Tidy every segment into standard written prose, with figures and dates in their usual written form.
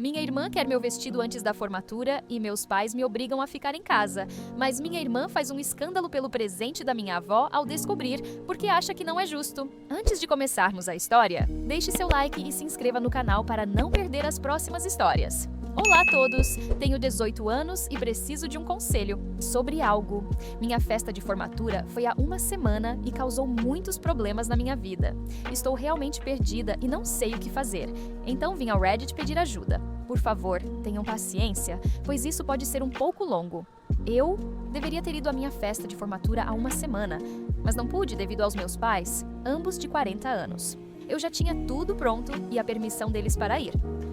Minha irmã quer meu vestido antes da formatura e meus pais me obrigam a ficar em casa. Mas minha irmã faz um escândalo pelo presente da minha avó ao descobrir, porque acha que não é justo. Antes de começarmos a história, deixe seu like e se inscreva no canal para não perder as próximas histórias. Olá a todos! Tenho 18 anos e preciso de um conselho sobre algo. Minha festa de formatura foi há uma semana e causou muitos problemas na minha vida. Estou realmente perdida e não sei o que fazer. Então vim ao Reddit pedir ajuda. Por favor, tenham paciência, pois isso pode ser um pouco longo. Eu deveria ter ido à minha festa de formatura há uma semana, mas não pude devido aos meus pais, ambos de 40 anos. Eu já tinha tudo pronto e a permissão deles para ir.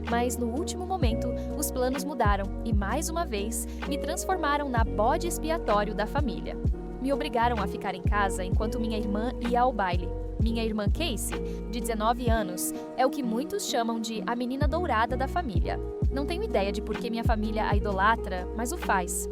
Mas no último momento, os planos mudaram e, mais uma vez, me transformaram na bode expiatório da família. Me obrigaram a ficar em casa enquanto minha irmã ia ao baile. Minha irmã Casey, de 19 anos, é o que muitos chamam de a menina dourada da família. Não tenho ideia de por que minha família a idolatra, mas o faz.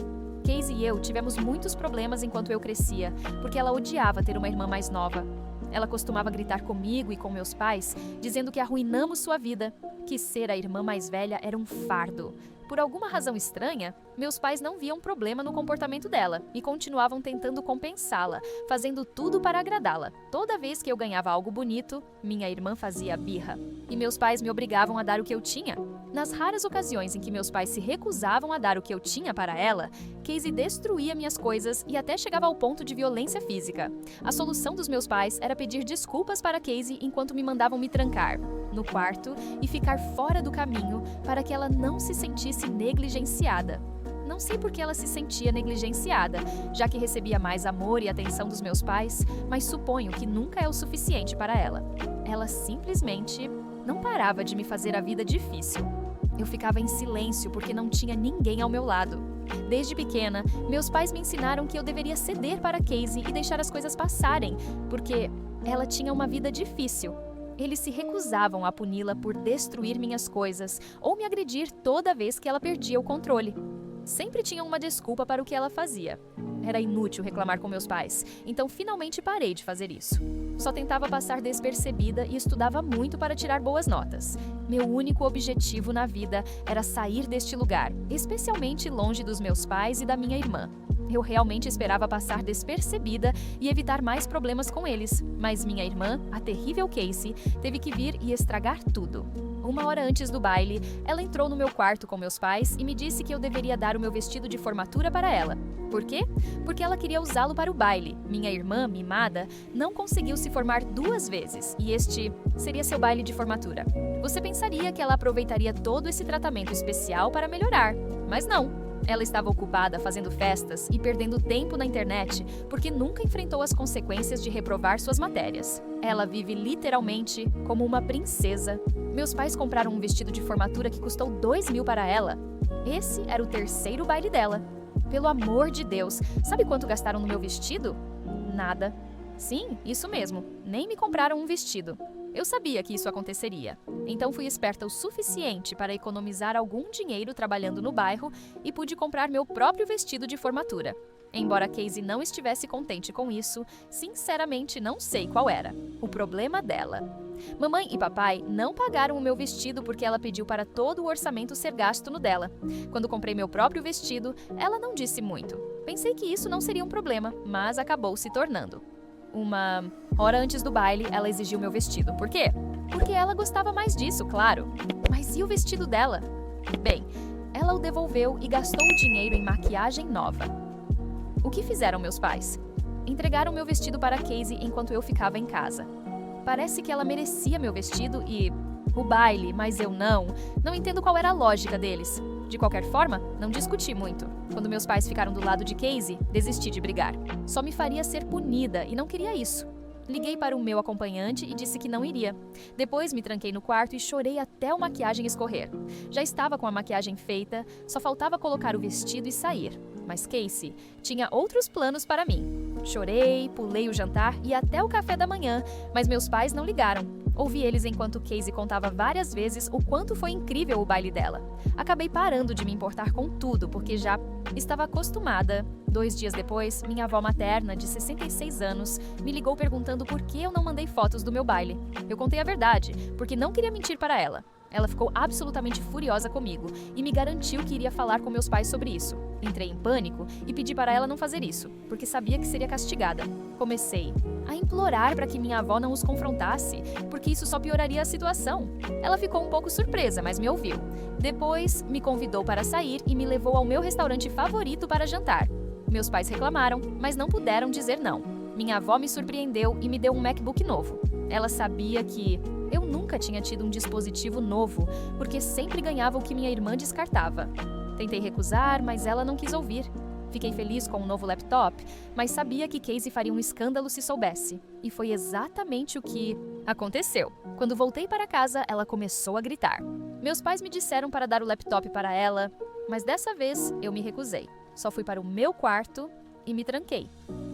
Casey e eu tivemos muitos problemas enquanto eu crescia, porque ela odiava ter uma irmã mais nova. Ela costumava gritar comigo e com meus pais, dizendo que arruinamos sua vida, que ser a irmã mais velha era um fardo. Por alguma razão estranha, meus pais não viam problema no comportamento dela e continuavam tentando compensá-la, fazendo tudo para agradá-la. Toda vez que eu ganhava algo bonito, minha irmã fazia birra. E meus pais me obrigavam a dar o que eu tinha. Nas raras ocasiões em que meus pais se recusavam a dar o que eu tinha para ela, Casey destruía minhas coisas e até chegava ao ponto de violência física. A solução dos meus pais era pedir desculpas para Casey enquanto me mandavam me trancar no quarto e ficar fora do caminho para que ela não se sentisse negligenciada. Não sei por que ela se sentia negligenciada, já que recebia mais amor e atenção dos meus pais, mas suponho que nunca é o suficiente para ela. Ela simplesmente não parava de me fazer a vida difícil. Eu ficava em silêncio porque não tinha ninguém ao meu lado. Desde pequena, meus pais me ensinaram que eu deveria ceder para Casey e deixar as coisas passarem, porque ela tinha uma vida difícil. Eles se recusavam a puni-la por destruir minhas coisas ou me agredir toda vez que ela perdia o controle. Sempre tinham uma desculpa para o que ela fazia. Era inútil reclamar com meus pais, então finalmente parei de fazer isso. Só tentava passar despercebida e estudava muito para tirar boas notas. Meu único objetivo na vida era sair deste lugar, especialmente longe dos meus pais e da minha irmã. Eu realmente esperava passar despercebida e evitar mais problemas com eles, mas minha irmã, a terrível Casey, teve que vir e estragar tudo. Uma hora antes do baile, ela entrou no meu quarto com meus pais e me disse que eu deveria dar o meu vestido de formatura para ela. Por quê? Porque ela queria usá-lo para o baile. Minha irmã, mimada, não conseguiu se formar 2 vezes e este seria seu baile de formatura. Você pensaria que ela aproveitaria todo esse tratamento especial para melhorar, mas não. Ela estava ocupada fazendo festas e perdendo tempo na internet porque nunca enfrentou as consequências de reprovar suas matérias. Ela vive literalmente como uma princesa. Meus pais compraram um vestido de formatura que custou 2.000 para ela. Esse era o 3º baile dela. Pelo amor de Deus, sabe quanto gastaram no meu vestido? Nada. Sim, isso mesmo, nem me compraram um vestido. Eu sabia que isso aconteceria. Então fui esperta o suficiente para economizar algum dinheiro trabalhando no bairro e pude comprar meu próprio vestido de formatura. Embora Casey não estivesse contente com isso, sinceramente não sei qual era o problema dela. Mamãe e papai não pagaram o meu vestido porque ela pediu para todo o orçamento ser gasto no dela. Quando comprei meu próprio vestido, ela não disse muito. Pensei que isso não seria um problema, mas acabou se tornando. Uma hora antes do baile, ela exigiu meu vestido. Por quê? Porque ela gostava mais disso, claro. Mas e o vestido dela? Bem, ela o devolveu e gastou o dinheiro em maquiagem nova. O que fizeram meus pais? Entregaram meu vestido para Casey enquanto eu ficava em casa. Parece que ela merecia meu vestido e o baile, mas eu não. Não entendo qual era a lógica deles. De qualquer forma, não discuti muito. Quando meus pais ficaram do lado de Casey, desisti de brigar. Só me faria ser punida e não queria isso. Liguei para o meu acompanhante e disse que não iria. Depois me tranquei no quarto e chorei até a maquiagem escorrer. Já estava com a maquiagem feita, só faltava colocar o vestido e sair. Mas Casey tinha outros planos para mim. Chorei, pulei o jantar e até o café da manhã, mas meus pais não ligaram. Ouvi eles enquanto Casey contava várias vezes o quanto foi incrível o baile dela. Acabei parando de me importar com tudo, porque já estava acostumada. 2 dias depois, minha avó materna, de 66 anos, me ligou perguntando por que eu não mandei fotos do meu baile. Eu contei a verdade, porque não queria mentir para ela. Ela ficou absolutamente furiosa comigo e me garantiu que iria falar com meus pais sobre isso. Entrei em pânico e pedi para ela não fazer isso, porque sabia que seria castigada. Comecei a implorar para que minha avó não os confrontasse, porque isso só pioraria a situação. Ela ficou um pouco surpresa, mas me ouviu. Depois, me convidou para sair e me levou ao meu restaurante favorito para jantar. Meus pais reclamaram, mas não puderam dizer não. Minha avó me surpreendeu e me deu um MacBook novo. Ela sabia que eu nunca tinha tido um dispositivo novo, porque sempre ganhava o que minha irmã descartava. Tentei recusar, mas ela não quis ouvir. Fiquei feliz com um novo laptop, mas sabia que Casey faria um escândalo se soubesse. E foi exatamente o que aconteceu. Quando voltei para casa, ela começou a gritar. Meus pais me disseram para dar o laptop para ela, mas dessa vez eu me recusei. Só fui para o meu quarto e me tranquei.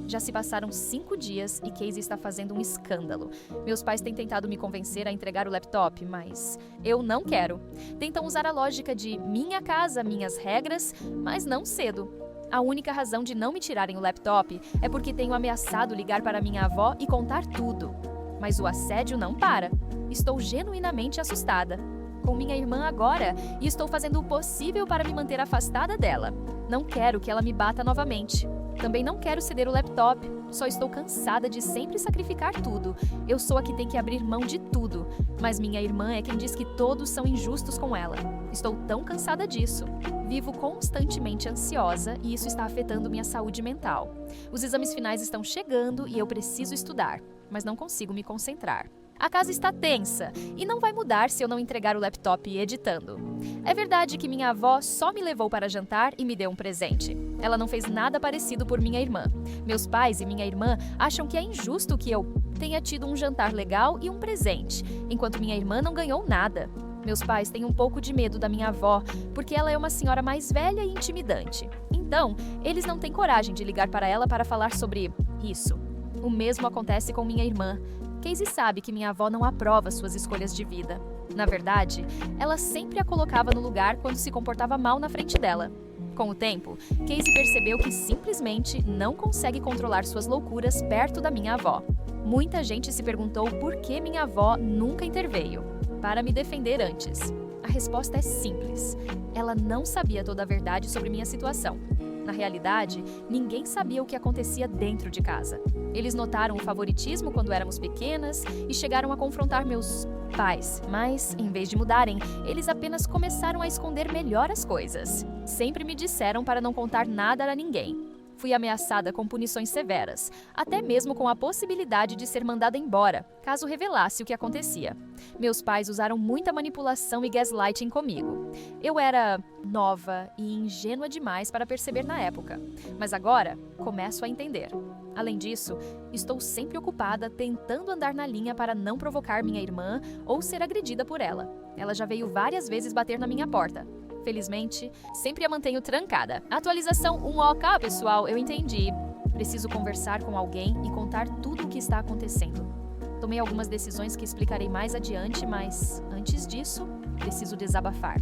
Já se passaram 5 dias e Casey está fazendo um escândalo. Meus pais têm tentado me convencer a entregar o laptop, mas eu não quero. Tentam usar a lógica de minha casa, minhas regras, mas não cedo. A única razão de não me tirarem o laptop é porque tenho ameaçado ligar para minha avó e contar tudo. Mas o assédio não para. Estou genuinamente assustada com minha irmã agora e estou fazendo o possível para me manter afastada dela. Não quero que ela me bata novamente. Também não quero ceder o laptop, só estou cansada de sempre sacrificar tudo. Eu sou a que tem que abrir mão de tudo, mas minha irmã é quem diz que todos são injustos com ela. Estou tão cansada disso. Vivo constantemente ansiosa e isso está afetando minha saúde mental. Os exames finais estão chegando e eu preciso estudar, mas não consigo me concentrar. A casa está tensa e não vai mudar se eu não entregar o laptop editando. É verdade que minha avó só me levou para jantar e me deu um presente. Ela não fez nada parecido por minha irmã. Meus pais e minha irmã acham que é injusto que eu tenha tido um jantar legal e um presente, enquanto minha irmã não ganhou nada. Meus pais têm um pouco de medo da minha avó, porque ela é uma senhora mais velha e intimidante. Então, eles não têm coragem de ligar para ela para falar sobre isso. O mesmo acontece com minha irmã. Casey sabe que minha avó não aprova suas escolhas de vida. Na verdade, ela sempre a colocava no lugar quando se comportava mal na frente dela. Com o tempo, Casey percebeu que simplesmente não consegue controlar suas loucuras perto da minha avó. Muita gente se perguntou por que minha avó nunca interveio para me defender antes. A resposta é simples. Ela não sabia toda a verdade sobre minha situação. Na realidade, ninguém sabia o que acontecia dentro de casa. Eles notaram o favoritismo quando éramos pequenas e chegaram a confrontar meus pais, mas, em vez de mudarem, eles apenas começaram a esconder melhor as coisas. Sempre me disseram para não contar nada a ninguém. Fui ameaçada com punições severas, até mesmo com a possibilidade de ser mandada embora, caso revelasse o que acontecia. Meus pais usaram muita manipulação e gaslighting comigo. Eu era nova e ingênua demais para perceber na época, mas agora começo a entender. Além disso, estou sempre ocupada tentando andar na linha para não provocar minha irmã ou ser agredida por ela. Ela já veio várias vezes bater na minha porta. Felizmente, sempre a mantenho trancada. Atualização 1 OK, pessoal, eu entendi. Preciso conversar com alguém e contar tudo o que está acontecendo. Tomei algumas decisões que explicarei mais adiante, mas, antes disso, preciso desabafar.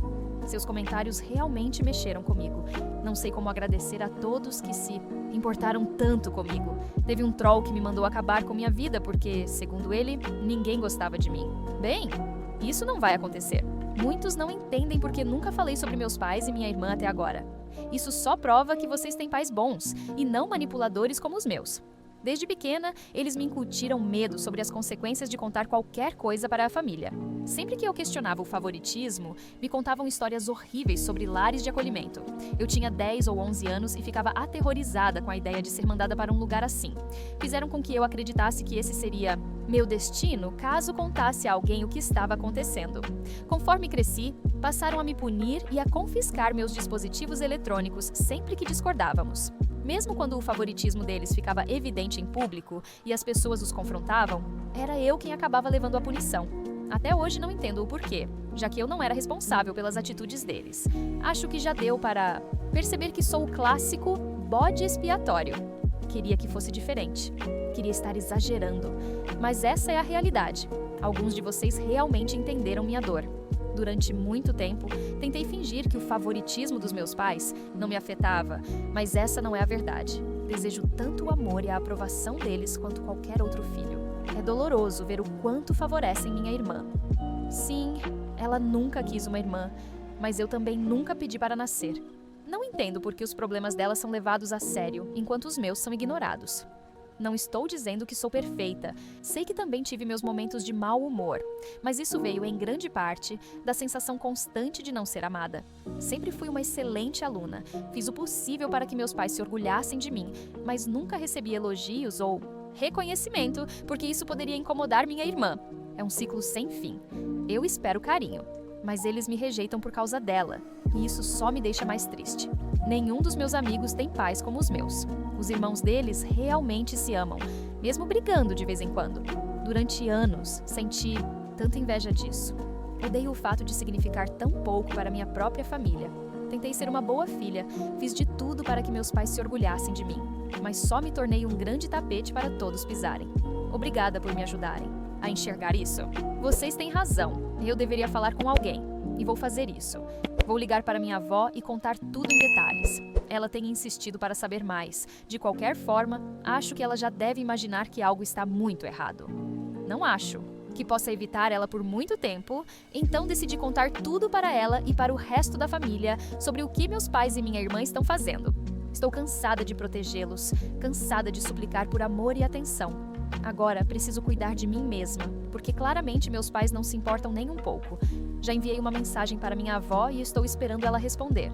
Seus comentários realmente mexeram comigo. Não sei como agradecer a todos que se importaram tanto comigo. Teve um troll que me mandou acabar com minha vida porque, segundo ele, ninguém gostava de mim. Bem, isso não vai acontecer. Muitos não entendem porque nunca falei sobre meus pais e minha irmã até agora. Isso só prova que vocês têm pais bons e não manipuladores como os meus. Desde pequena, eles me incutiram medo sobre as consequências de contar qualquer coisa para a família. Sempre que eu questionava o favoritismo, me contavam histórias horríveis sobre lares de acolhimento. Eu tinha 10 ou 11 anos e ficava aterrorizada com a ideia de ser mandada para um lugar assim. Fizeram com que eu acreditasse que esse seria meu destino caso contasse a alguém o que estava acontecendo. Conforme cresci, passaram a me punir e a confiscar meus dispositivos eletrônicos sempre que discordávamos. Mesmo quando o favoritismo deles ficava evidente em público e as pessoas os confrontavam, era eu quem acabava levando a punição. Até hoje não entendo o porquê, já que eu não era responsável pelas atitudes deles. Acho que já deu para perceber que sou o clássico bode expiatório. Queria que fosse diferente. Queria estar exagerando. Mas essa é a realidade. Alguns de vocês realmente entenderam minha dor. Durante muito tempo, tentei fingir que o favoritismo dos meus pais não me afetava, mas essa não é a verdade. Desejo tanto o amor e a aprovação deles quanto qualquer outro filho. É doloroso ver o quanto favorecem minha irmã. Sim, Ela nunca quis uma irmã, mas eu também nunca pedi para nascer. Não entendo por que os problemas dela são levados a sério, enquanto os meus são ignorados. Não estou dizendo que sou perfeita. Sei que também tive meus momentos de mau humor, mas isso veio em grande parte da sensação constante de não ser amada. Sempre fui uma excelente aluna, fiz o possível para que meus pais se orgulhassem de mim, mas nunca recebi elogios ou reconhecimento, porque isso poderia incomodar minha irmã. É um ciclo sem fim. Eu espero carinho, mas eles me rejeitam por causa dela, e isso só me deixa mais triste. Nenhum dos meus amigos tem pais como os meus. Os irmãos deles realmente se amam, mesmo brigando de vez em quando. Durante anos, senti tanta inveja disso. Odeio o fato de significar tão pouco para minha própria família. Tentei ser uma boa filha, fiz de tudo para que meus pais se orgulhassem de mim, mas só me tornei um grande tapete para todos pisarem. Obrigada por me ajudarem a enxergar isso. Vocês têm razão, eu deveria falar com alguém, e vou fazer isso. Vou ligar para minha avó e contar tudo em detalhes. Ela tem insistido para saber mais. De qualquer forma, acho que ela já deve imaginar que algo está muito errado. Não acho que possa evitar ela por muito tempo, então decidi contar tudo para ela e para o resto da família sobre o que meus pais e minha irmã estão fazendo. Estou cansada de protegê-los, cansada de suplicar por amor e atenção. Agora preciso cuidar de mim mesma, porque claramente meus pais não se importam nem um pouco. Já enviei uma mensagem para minha avó e estou esperando ela responder.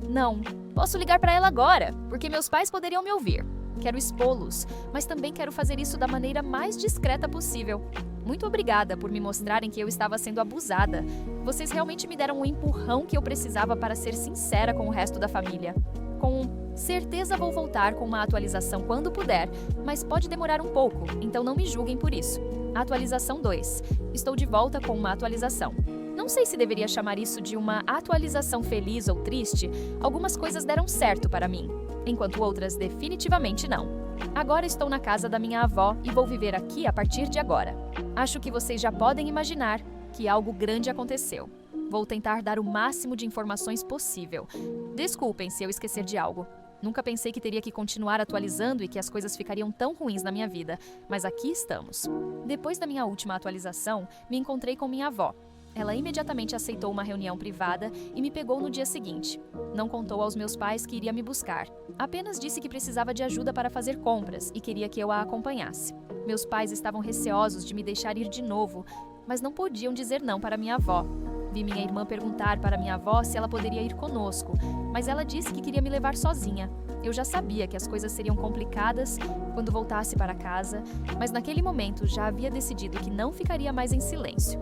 Não, posso ligar para ela agora, porque meus pais poderiam me ouvir. Quero expô-los, mas também quero fazer isso da maneira mais discreta possível. Muito obrigada por me mostrarem que eu estava sendo abusada. Vocês realmente me deram o empurrão que eu precisava para ser sincera com o resto da família. Com certeza vou voltar com uma atualização quando puder, mas pode demorar um pouco, então não me julguem por isso. Atualização 2. Estou de volta com uma atualização. Não sei se deveria chamar isso de uma atualização feliz ou triste. Algumas coisas deram certo para mim, enquanto outras definitivamente não. Agora estou na casa da minha avó e vou viver aqui a partir de agora. Acho que vocês já podem imaginar que algo grande aconteceu. Vou tentar dar o máximo de informações possível. Desculpem se eu esquecer de algo. Nunca pensei que teria que continuar atualizando e que as coisas ficariam tão ruins na minha vida, mas aqui estamos. Depois da minha última atualização, me encontrei com minha avó. Ela imediatamente aceitou uma reunião privada e me pegou no dia seguinte. Não contou aos meus pais que iria me buscar. Apenas disse que precisava de ajuda para fazer compras e queria que eu a acompanhasse. Meus pais estavam receosos de me deixar ir de novo, mas não podiam dizer não para minha avó. Vi minha irmã perguntar para minha avó se ela poderia ir conosco, mas ela disse que queria me levar sozinha. Eu já sabia que as coisas seriam complicadas quando voltasse para casa, mas naquele momento já havia decidido que não ficaria mais em silêncio.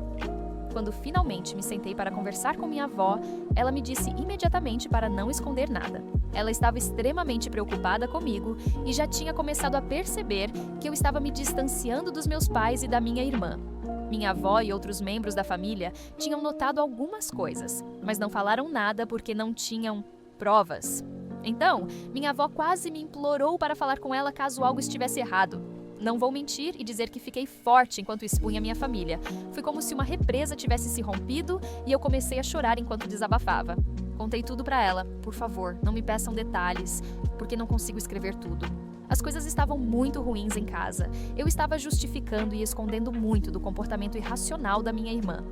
Quando finalmente me sentei para conversar com minha avó, ela me disse imediatamente para não esconder nada. Ela estava extremamente preocupada comigo e já tinha começado a perceber que eu estava me distanciando dos meus pais e da minha irmã. Minha avó e outros membros da família tinham notado algumas coisas, mas não falaram nada porque não tinham provas. Então, minha avó quase me implorou para falar com ela caso algo estivesse errado. Não vou mentir e dizer que fiquei forte enquanto expunha minha família. Foi como se uma represa tivesse se rompido e eu comecei a chorar enquanto desabafava. Contei tudo para ela. Por favor, não me peçam detalhes, porque não consigo escrever tudo. As coisas estavam muito ruins em casa. Eu estava justificando e escondendo muito do comportamento irracional da minha irmã.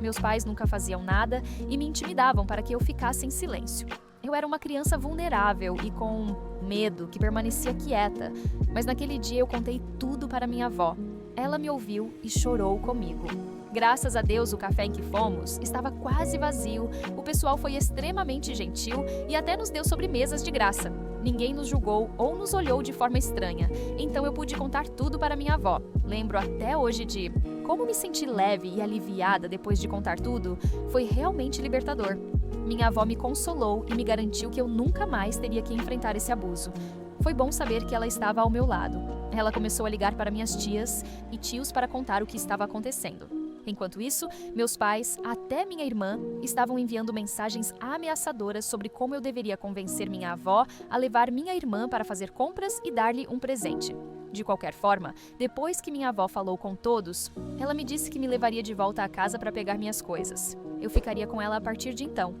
Meus pais nunca faziam nada e me intimidavam para que eu ficasse em silêncio. Eu era uma criança vulnerável e com medo que permanecia quieta, mas naquele dia eu contei tudo para minha avó. Ela me ouviu e chorou comigo. Graças a Deus, o café em que fomos estava quase vazio, o pessoal foi extremamente gentil e até nos deu sobremesas de graça. Ninguém nos julgou ou nos olhou de forma estranha, então eu pude contar tudo para minha avó. Lembro até hoje de como me senti leve e aliviada depois de contar tudo. Foi realmente libertador. Minha avó me consolou e me garantiu que eu nunca mais teria que enfrentar esse abuso. Foi bom saber que ela estava ao meu lado. Ela começou a ligar para minhas tias e tios para contar o que estava acontecendo. Enquanto isso, meus pais, até minha irmã, estavam enviando mensagens ameaçadoras sobre como eu deveria convencer minha avó a levar minha irmã para fazer compras e dar-lhe um presente. De qualquer forma, depois que minha avó falou com todos, ela me disse que me levaria de volta à casa para pegar minhas coisas. Eu ficaria com ela a partir de então.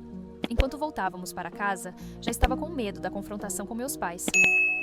Enquanto voltávamos para casa, já estava com medo da confrontação com meus pais.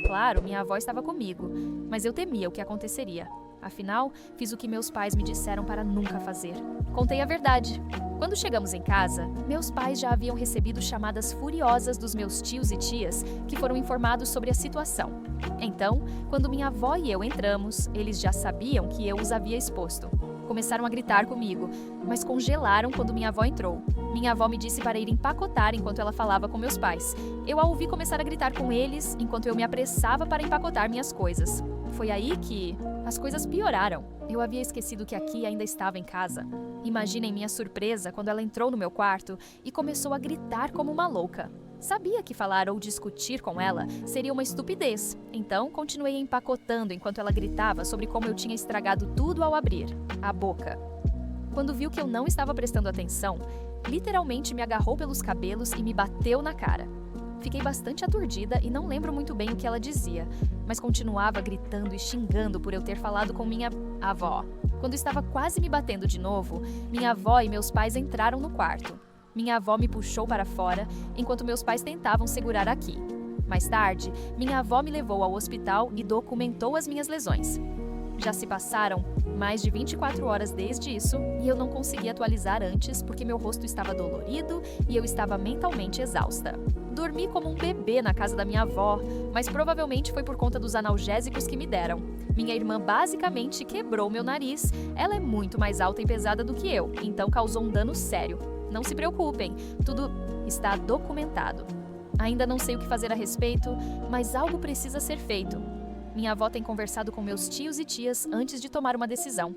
Claro, minha avó estava comigo, mas eu temia o que aconteceria. Afinal, fiz o que meus pais me disseram para nunca fazer. Contei a verdade. Quando chegamos em casa, meus pais já haviam recebido chamadas furiosas dos meus tios e tias que foram informados sobre a situação. Então, quando minha avó e eu entramos, eles já sabiam que eu os havia exposto. Começaram a gritar comigo, mas congelaram quando minha avó entrou. Minha avó me disse para ir empacotar enquanto ela falava com meus pais. Eu a ouvi começar a gritar com eles enquanto eu me apressava para empacotar minhas coisas. Foi aí que as coisas pioraram. Eu havia esquecido que a Ki ainda estava em casa. Imaginem minha surpresa quando ela entrou no meu quarto e começou a gritar como uma louca. Sabia que falar ou discutir com ela seria uma estupidez, então continuei empacotando enquanto ela gritava sobre como eu tinha estragado tudo ao abrir a boca. Quando viu que eu não estava prestando atenção, literalmente me agarrou pelos cabelos e me bateu na cara. Fiquei bastante aturdida e não lembro muito bem o que ela dizia, mas continuava gritando e xingando por eu ter falado com minha avó. Quando estava quase me batendo de novo, minha avó e meus pais entraram no quarto. Minha avó me puxou para fora, enquanto meus pais tentavam segurar a Ki. Mais tarde, minha avó me levou ao hospital e documentou as minhas lesões. Já se passaram mais de 24 horas desde isso e eu não consegui atualizar antes porque meu rosto estava dolorido e eu estava mentalmente exausta. Dormi como um bebê na casa da minha avó, mas provavelmente foi por conta dos analgésicos que me deram. Minha irmã basicamente quebrou meu nariz. Ela é muito mais alta e pesada do que eu, então causou um dano sério. Não se preocupem, tudo está documentado. Ainda não sei o que fazer a respeito, mas algo precisa ser feito. Minha avó tem conversado com meus tios e tias antes de tomar uma decisão.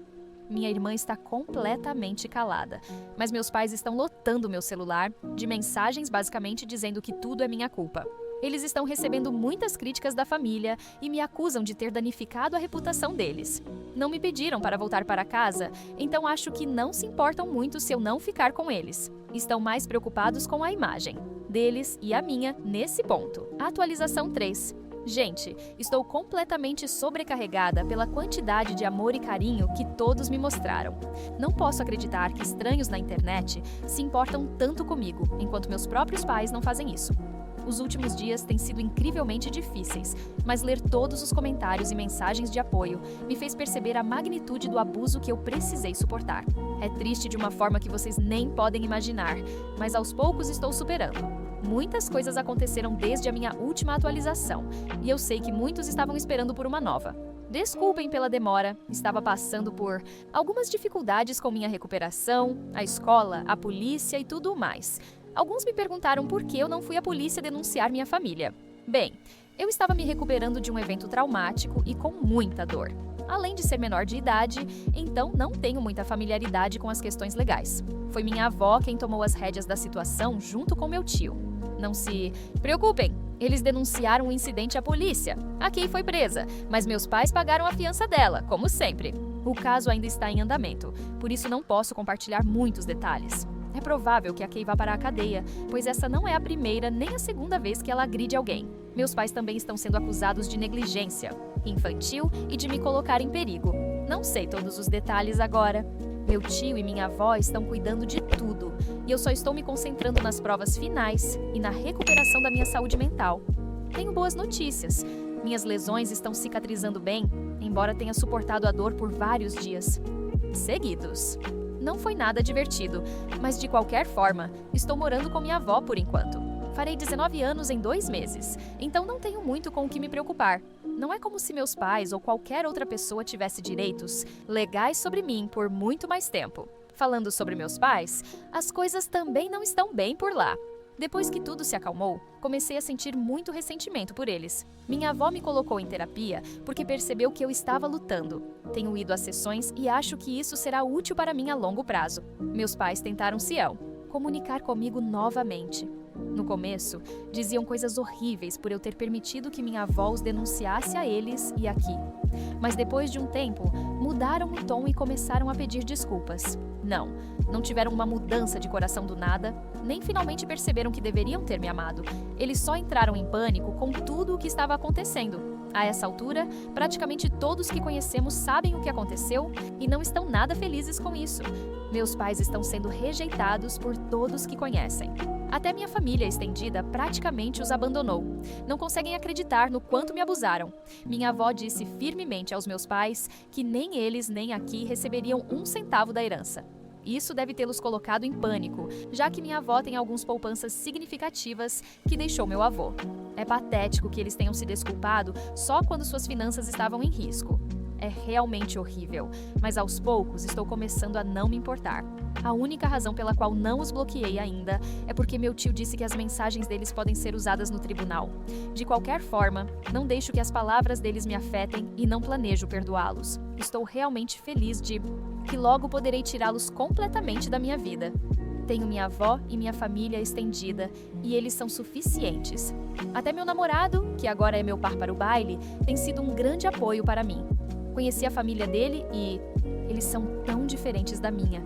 Minha irmã está completamente calada, mas meus pais estão lotando meu celular de mensagens basicamente dizendo que tudo é minha culpa. Eles estão recebendo muitas críticas da família e me acusam de ter danificado a reputação deles. Não me pediram para voltar para casa, então acho que não se importam muito se eu não ficar com eles. Estão mais preocupados com a imagem deles e a minha nesse ponto. Atualização 3. Gente, estou completamente sobrecarregada pela quantidade de amor e carinho que todos me mostraram. Não posso acreditar que estranhos na internet se importam tanto comigo, enquanto meus próprios pais não fazem isso. Os últimos dias têm sido incrivelmente difíceis, mas ler todos os comentários e mensagens de apoio me fez perceber a magnitude do abuso que eu precisei suportar. É triste de uma forma que vocês nem podem imaginar, mas aos poucos estou superando. Muitas coisas aconteceram desde a minha última atualização, e eu sei que muitos estavam esperando por uma nova. Desculpem pela demora, estava passando por algumas dificuldades com minha recuperação, a escola, a polícia e tudo mais. Alguns me perguntaram por que eu não fui à polícia denunciar minha família. Bem, eu estava me recuperando de um evento traumático e com muita dor. Além de ser menor de idade, então não tenho muita familiaridade com as questões legais. Foi minha avó quem tomou as rédeas da situação junto com meu tio. Não se preocupem, eles denunciaram o incidente à polícia. A Ki foi presa, mas meus pais pagaram a fiança dela, como sempre. O caso ainda está em andamento, por isso não posso compartilhar muitos detalhes. É provável que a Ki vá para a cadeia, pois essa não é a primeira nem a segunda vez que ela agride alguém. Meus pais também estão sendo acusados de negligência infantil e de me colocar em perigo. Não sei todos os detalhes agora. Meu tio e minha avó estão cuidando de tudo, e eu só estou me concentrando nas provas finais e na recuperação da minha saúde mental. Tenho boas notícias. Minhas lesões estão cicatrizando bem, embora tenha suportado a dor por vários dias seguidos. Não foi nada divertido, mas de qualquer forma, estou morando com minha avó por enquanto. Farei 19 anos em 2 meses, então não tenho muito com o que me preocupar. Não é como se meus pais ou qualquer outra pessoa tivesse direitos legais sobre mim por muito mais tempo. Falando sobre meus pais, as coisas também não estão bem por lá. Depois que tudo se acalmou, comecei a sentir muito ressentimento por eles. Minha avó me colocou em terapia porque percebeu que eu estava lutando. Tenho ido às sessões e acho que isso será útil para mim a longo prazo. Meus pais tentaram comunicar comigo novamente. No começo, diziam coisas horríveis por eu ter permitido que minha avó os denunciasse a eles e a Ki. Mas depois de um tempo, mudaram o tom e começaram a pedir desculpas. Não tiveram uma mudança de coração do nada, nem finalmente perceberam que deveriam ter me amado. Eles só entraram em pânico com tudo o que estava acontecendo. A essa altura, praticamente todos que conhecemos sabem o que aconteceu e não estão nada felizes com isso. Meus pais estão sendo rejeitados por todos que conhecem. Até minha família estendida praticamente os abandonou. Não conseguem acreditar no quanto me abusaram. Minha avó disse firmemente aos meus pais que nem eles nem a Ki receberiam 1 centavo da herança. isso deve tê-los colocado em pânico, já que minha avó tem algumas poupanças significativas que deixou meu avô. É patético que eles tenham se desculpado só quando suas finanças estavam em risco. É realmente horrível, mas aos poucos estou começando a não me importar. A única razão pela qual não os bloqueei ainda é porque meu tio disse que as mensagens deles podem ser usadas no tribunal. De qualquer forma, não deixo que as palavras deles me afetem e não planejo perdoá-los. Estou realmente feliz de que logo poderei tirá-los completamente da minha vida. Tenho minha avó e minha família estendida, e eles são suficientes. Até meu namorado, que agora é meu par para o baile, tem sido um grande apoio para mim. Conheci a família dele e eles são tão diferentes da minha.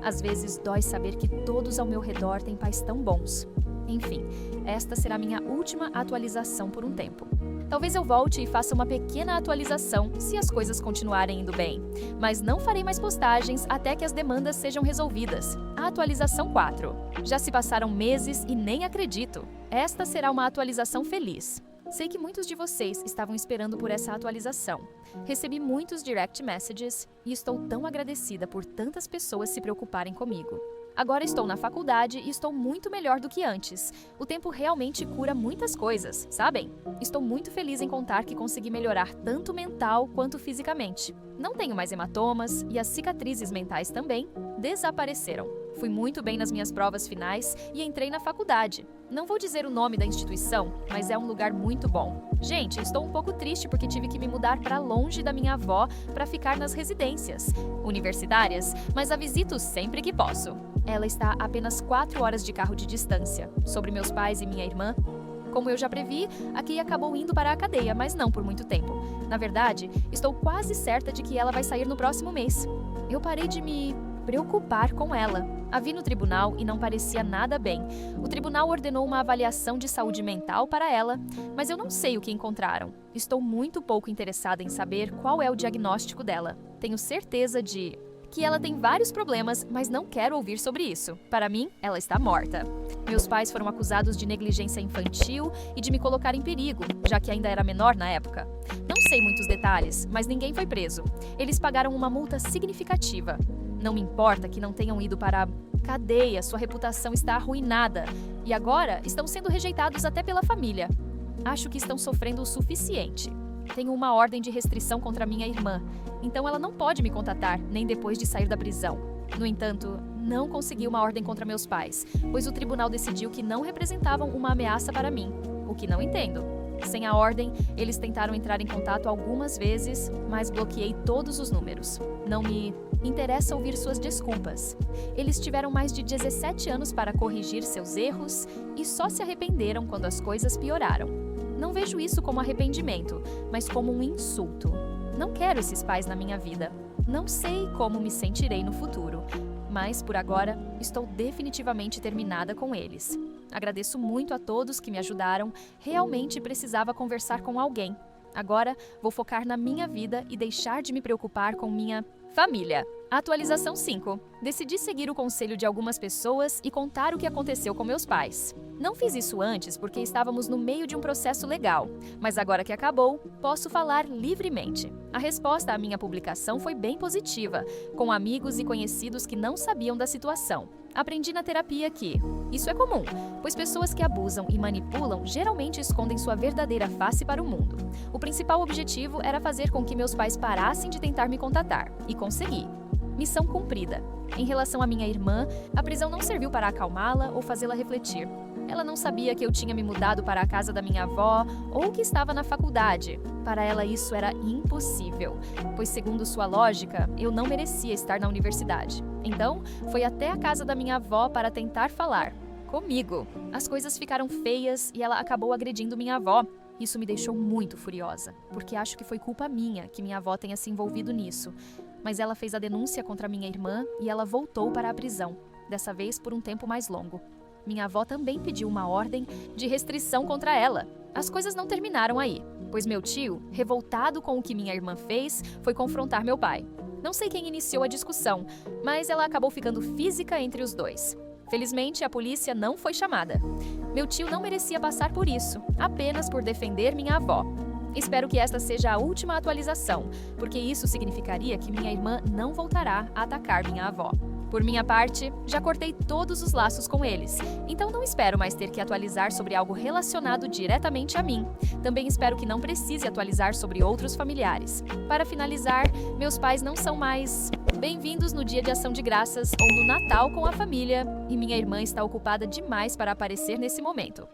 Às vezes dói saber que todos ao meu redor têm pais tão bons. Enfim, esta será minha última atualização por um tempo. Talvez eu volte e faça uma pequena atualização se as coisas continuarem indo bem. Mas não farei mais postagens até que as demandas sejam resolvidas. A atualização 4. Já se passaram meses e nem acredito. Esta será uma atualização feliz. Sei que muitos de vocês estavam esperando por essa atualização. Recebi muitos direct messages e estou tão agradecida por tantas pessoas se preocuparem comigo. Agora estou na faculdade e estou muito melhor do que antes. O tempo realmente cura muitas coisas, sabem? Estou muito feliz em contar que consegui melhorar tanto mental quanto fisicamente. Não tenho mais hematomas e as cicatrizes mentais também desapareceram. Fui muito bem nas minhas provas finais e entrei na faculdade. Não vou dizer o nome da instituição, mas é um lugar muito bom. Gente, estou um pouco triste porque tive que me mudar para longe da minha avó para ficar nas residências universitárias, mas a visito sempre que posso. Ela está a apenas 4 horas de carro de distância. Sobre meus pais e minha irmã, como eu já previ, a Kay acabou indo para a cadeia, mas não por muito tempo. Na verdade, estou quase certa de que ela vai sair no próximo mês. Eu parei de me preocupar com ela. A vi no tribunal e não parecia nada bem. O tribunal ordenou uma avaliação de saúde mental para ela, mas eu não sei o que encontraram. Estou muito pouco interessada em saber qual é o diagnóstico dela. Tenho certeza de que ela tem vários problemas, mas não quero ouvir sobre isso. Para mim, ela está morta. Meus pais foram acusados de negligência infantil e de me colocar em perigo, já que ainda era menor na época. Não sei muitos detalhes, mas ninguém foi preso. Eles pagaram uma multa significativa. Não me importa que não tenham ido para a cadeia, sua reputação está arruinada. E agora estão sendo rejeitados até pela família. Acho que estão sofrendo o suficiente. Tenho uma ordem de restrição contra minha irmã, então ela não pode me contatar, nem depois de sair da prisão. No entanto, não consegui uma ordem contra meus pais, pois o tribunal decidiu que não representavam uma ameaça para mim, o que não entendo. Sem a ordem, eles tentaram entrar em contato algumas vezes, mas bloqueei todos os números. Não me interessa ouvir suas desculpas. Eles tiveram mais de 17 anos para corrigir seus erros e só se arrependeram quando as coisas pioraram. Não vejo isso como arrependimento, mas como um insulto. Não quero esses pais na minha vida. Não sei como me sentirei no futuro, mas por agora estou definitivamente terminada com eles. Agradeço muito a todos que me ajudaram. Realmente precisava conversar com alguém. Agora vou focar na minha vida e deixar de me preocupar com minha família. Atualização 5. Decidi seguir o conselho de algumas pessoas e contar o que aconteceu com meus pais. Não fiz isso antes porque estávamos no meio de um processo legal, mas agora que acabou, posso falar livremente. A resposta à minha publicação foi bem positiva, com amigos e conhecidos que não sabiam da situação. Aprendi na terapia que isso é comum, pois pessoas que abusam e manipulam geralmente escondem sua verdadeira face para o mundo. O principal objetivo era fazer com que meus pais parassem de tentar me contatar, e consegui. Missão cumprida. Em relação à minha irmã, a prisão não serviu para acalmá-la ou fazê-la refletir. Ela não sabia que eu tinha me mudado para a casa da minha avó ou que estava na faculdade. Para ela isso era impossível, pois segundo sua lógica, eu não merecia estar na universidade. Então, foi até a casa da minha avó para tentar falar comigo. As coisas ficaram feias e ela acabou agredindo minha avó. Isso me deixou muito furiosa, porque acho que foi culpa minha que minha avó tenha se envolvido nisso. Mas ela fez a denúncia contra minha irmã e ela voltou para a prisão, dessa vez por um tempo mais longo. Minha avó também pediu uma ordem de restrição contra ela. As coisas não terminaram aí, pois meu tio, revoltado com o que minha irmã fez, foi confrontar meu pai. Não sei quem iniciou a discussão, mas ela acabou ficando física entre os dois. Felizmente, a polícia não foi chamada. Meu tio não merecia passar por isso, apenas por defender minha avó. Espero que esta seja a última atualização, porque isso significaria que minha irmã não voltará a atacar minha avó. Por minha parte, já cortei todos os laços com eles, então não espero mais ter que atualizar sobre algo relacionado diretamente a mim. Também espero que não precise atualizar sobre outros familiares. Para finalizar, meus pais não são mais bem-vindos no Dia de Ação de Graças ou no Natal com a família, e minha irmã está ocupada demais para aparecer nesse momento.